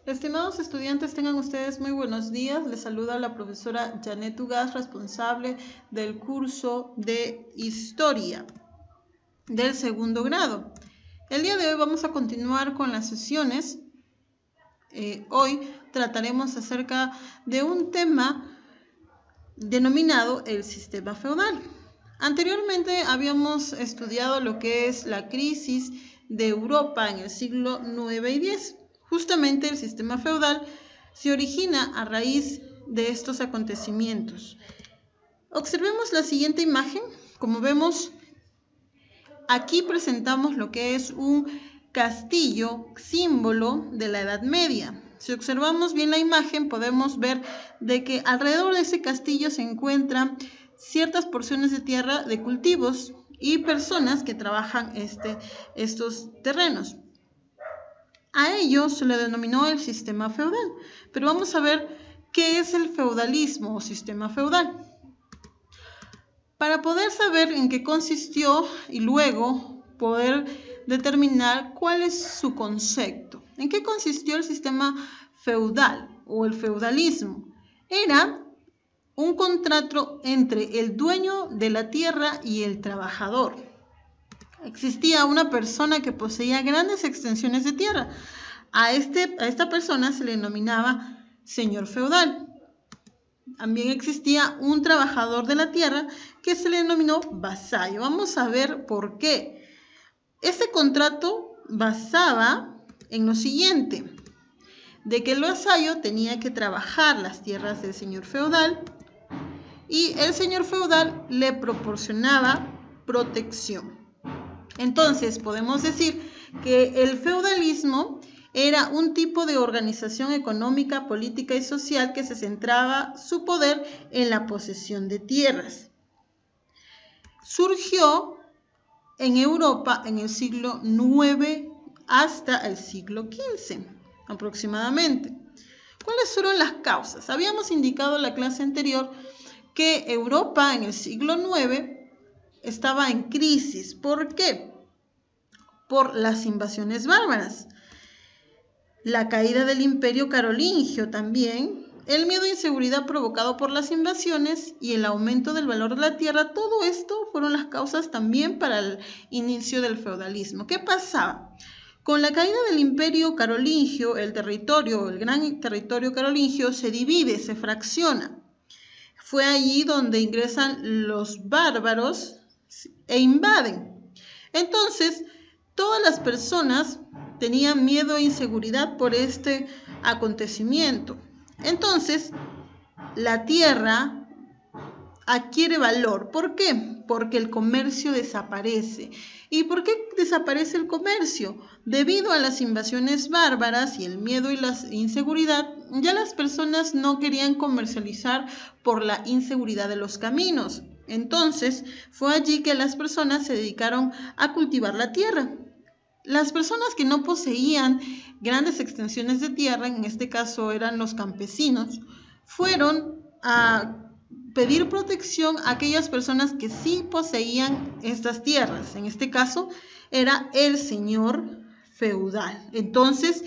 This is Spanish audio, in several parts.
Estimados estudiantes, tengan ustedes muy buenos días. Les saluda la profesora Janet Ugaz, responsable del curso de Historia del segundo grado. El día de hoy vamos a continuar con las sesiones. Hoy trataremos acerca de un tema denominado el sistema feudal. Anteriormente habíamos estudiado lo que es la crisis de Europa en el siglo IX y X. Justamente el sistema feudal se origina a raíz de estos acontecimientos. Observemos la siguiente imagen. Como vemos, aquí presentamos lo que es un castillo, símbolo de la Edad Media. Si observamos bien la imagen, podemos ver de que alrededor de ese castillo se encuentran ciertas porciones de tierra de cultivos y personas que trabajan estos terrenos. A ello se le denominó el sistema feudal. Pero vamos a ver qué es el feudalismo o sistema feudal. Para poder saber en qué consistió y luego poder determinar cuál es su concepto. ¿En qué consistió el sistema feudal o el feudalismo? Era un contrato entre el dueño de la tierra y el trabajador. Existía una persona que poseía grandes extensiones de tierra. A esta persona se le denominaba señor feudal. También existía un trabajador de la tierra que se le denominó vasallo. Vamos a ver por qué. Este contrato basaba en lo siguiente, de que el vasallo tenía que trabajar las tierras del señor feudal y el señor feudal le proporcionaba protección. Entonces, podemos decir que el feudalismo era un tipo de organización económica, política y social que se centraba su poder en la posesión de tierras. Surgió en Europa en el siglo IX hasta el siglo XV aproximadamente. ¿Cuáles fueron las causas? Habíamos indicado en la clase anterior que Europa en el siglo IX estaba en crisis. ¿Por qué? Por las invasiones bárbaras, la caída del imperio carolingio también, el miedo e inseguridad provocado por las invasiones y el aumento del valor de la tierra. Todo esto fueron las causas también para el inicio del feudalismo. ¿Qué pasaba? Con la caída del imperio carolingio, el gran territorio carolingio se divide, se fracciona. Fue allí donde ingresan los bárbaros e invaden. Entonces, todas las personas tenían miedo e inseguridad por este acontecimiento. Entonces, la tierra adquiere valor. ¿Por qué? Porque el comercio desaparece. ¿Y por qué desaparece el comercio? Debido a las invasiones bárbaras y el miedo y la inseguridad, ya las personas no querían comercializar por la inseguridad de los caminos. Entonces, fue allí que las personas se dedicaron a cultivar la tierra. Las personas que no poseían grandes extensiones de tierra, en este caso eran los campesinos, fueron a pedir protección a aquellas personas que sí poseían estas tierras. En este caso era el señor feudal. Entonces,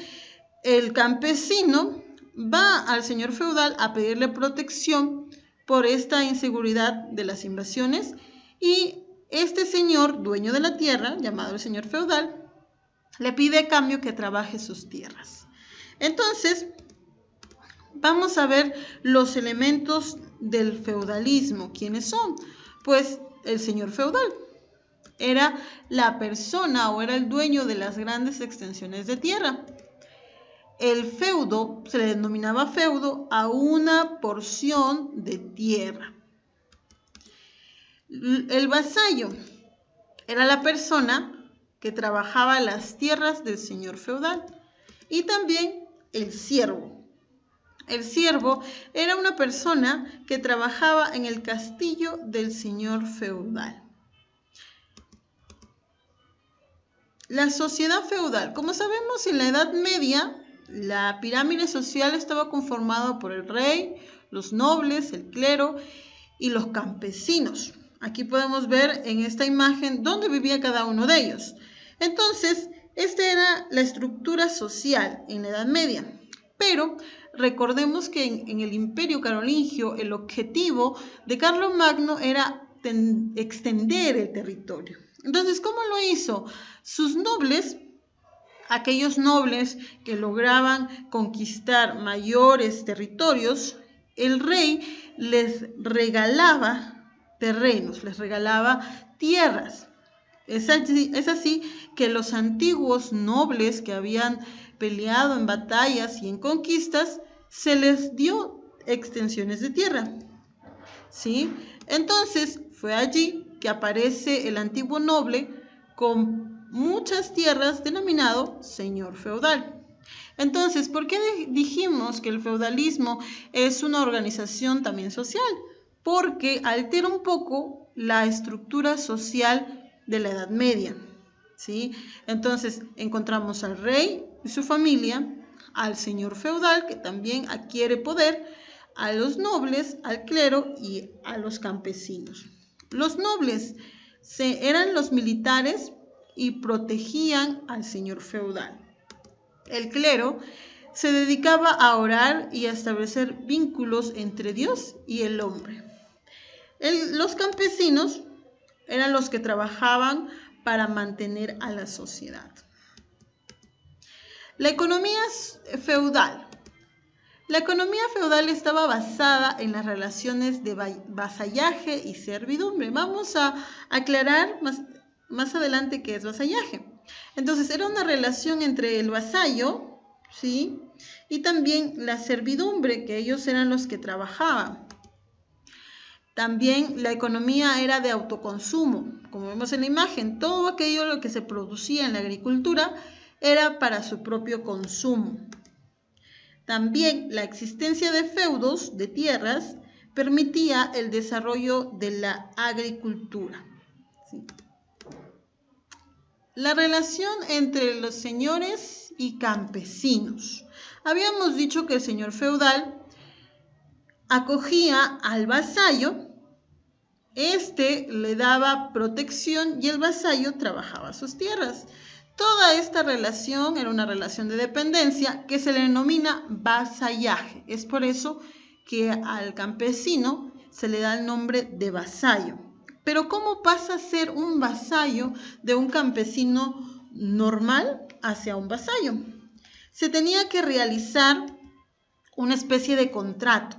el campesino va al señor feudal a pedirle protección por esta inseguridad de las invasiones y este señor, dueño de la tierra, llamado el señor feudal, le pide a cambio que trabaje sus tierras. Entonces, vamos a ver los elementos del feudalismo. ¿Quiénes son? Pues el señor feudal era la persona o era el dueño de las grandes extensiones de tierra. El feudo, se le denominaba feudo a una porción de tierra. El vasallo era la persona que trabajaba las tierras del señor feudal. Y también el siervo. El siervo era una persona que trabajaba en el castillo del señor feudal. La sociedad feudal. Como sabemos, en la Edad Media, la pirámide social estaba conformada por el rey, los nobles, el clero y los campesinos. Aquí podemos ver en esta imagen dónde vivía cada uno de ellos. Entonces, esta era la estructura social en la Edad Media. Pero recordemos que en el Imperio Carolingio el objetivo de Carlomagno era extender el territorio. Entonces, ¿cómo lo hizo? Sus nobles, aquellos nobles que lograban conquistar mayores territorios, el rey les regalaba terrenos, les regalaba tierras. Es así que los antiguos nobles que habían peleado en batallas y en conquistas, se les dio extensiones de tierra, ¿sí? Entonces fue allí que aparece el antiguo noble con muchas tierras denominado señor feudal. Entonces, ¿por qué dijimos que el feudalismo es una organización también social? Porque altera un poco la estructura social de la Edad Media, ¿sí? Entonces, encontramos al rey y su familia, al señor feudal, que también adquiere poder, a los nobles, al clero y a los campesinos. Los nobles eran los militares y protegían al señor feudal. El clero se dedicaba a orar y a establecer vínculos entre Dios y el hombre. Los campesinos eran los que trabajaban para mantener a la sociedad. La economía feudal. La economía feudal estaba basada en las relaciones de vasallaje y servidumbre. Vamos a aclarar más adelante qué es vasallaje. Entonces, era una relación entre el vasallo, ¿sí?, y también la servidumbre, que ellos eran los que trabajaban. También la economía era de autoconsumo. Como vemos en la imagen, todo aquello lo que se producía en la agricultura era para su propio consumo. También la existencia de feudos de tierras permitía el desarrollo de la agricultura. ¿Sí? La relación entre los señores y campesinos. Habíamos dicho que el señor feudal acogía al vasallo, este le daba protección y el vasallo trabajaba sus tierras. Toda esta relación era una relación de dependencia que se le denomina vasallaje. Es por eso que al campesino se le da el nombre de vasallo. Pero ¿cómo pasa a ser un vasallo de un campesino normal hacia un vasallo? Se tenía que realizar una especie de contrato.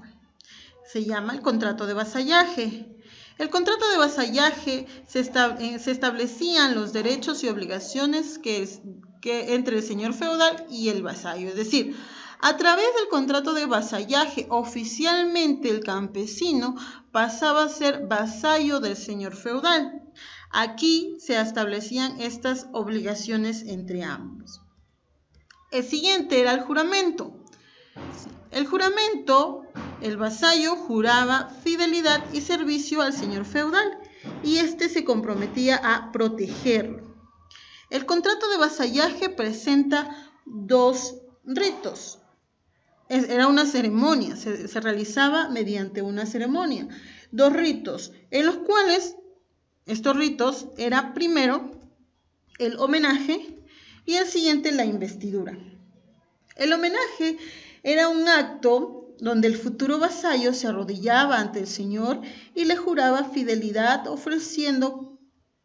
Se llama el contrato de vasallaje. El contrato de vasallaje se establecían los derechos y obligaciones que entre el señor feudal y el vasallo. Es decir, a través del contrato de vasallaje, oficialmente el campesino pasaba a ser vasallo del señor feudal. Aquí se establecían estas obligaciones entre ambos. El siguiente era el juramento. El juramento, el vasallo juraba fidelidad y servicio al señor feudal y éste se comprometía a protegerlo. El contrato de vasallaje presenta dos ritos. Era una ceremonia, se realizaba mediante una ceremonia. Dos ritos, en los cuales estos ritos era primero el homenaje y el siguiente la investidura. El homenaje era un acto donde el futuro vasallo se arrodillaba ante el señor y le juraba fidelidad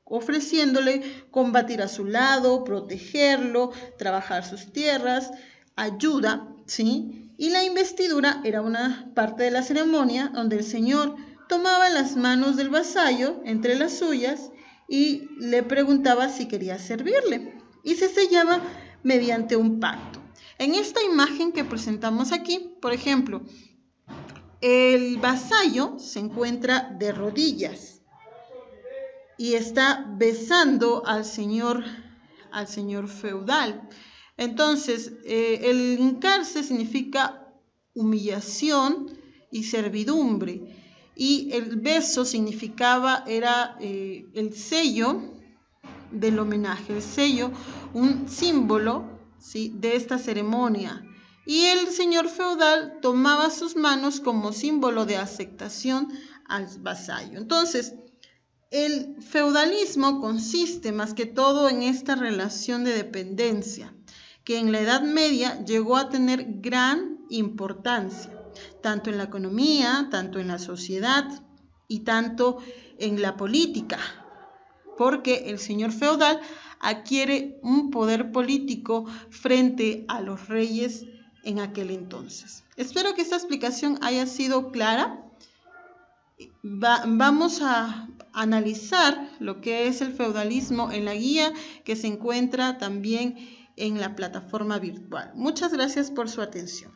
ofreciéndole combatir a su lado, protegerlo, trabajar sus tierras, ayuda, ¿sí? Y la investidura era una parte de la ceremonia donde el señor tomaba las manos del vasallo entre las suyas y le preguntaba si quería servirle. Y se sellaba mediante un pacto. En esta imagen que presentamos aquí, por ejemplo, el vasallo se encuentra de rodillas y está besando al señor feudal. Entonces, el hincarse significa humillación y servidumbre, y el beso era el sello del homenaje, el sello, un símbolo, ¿sí?, de esta ceremonia. Y el señor feudal tomaba sus manos como símbolo de aceptación al vasallo. Entonces, el feudalismo consiste más que todo en esta relación de dependencia que en la Edad Media llegó a tener gran importancia, tanto en la economía, tanto en la sociedad y tanto en la política, porque el señor feudal adquiere un poder político frente a los reyes en aquel entonces. Espero que esta explicación haya sido clara. Vamos a analizar lo que es el feudalismo en la guía que se encuentra también en la plataforma virtual. Muchas gracias por su atención.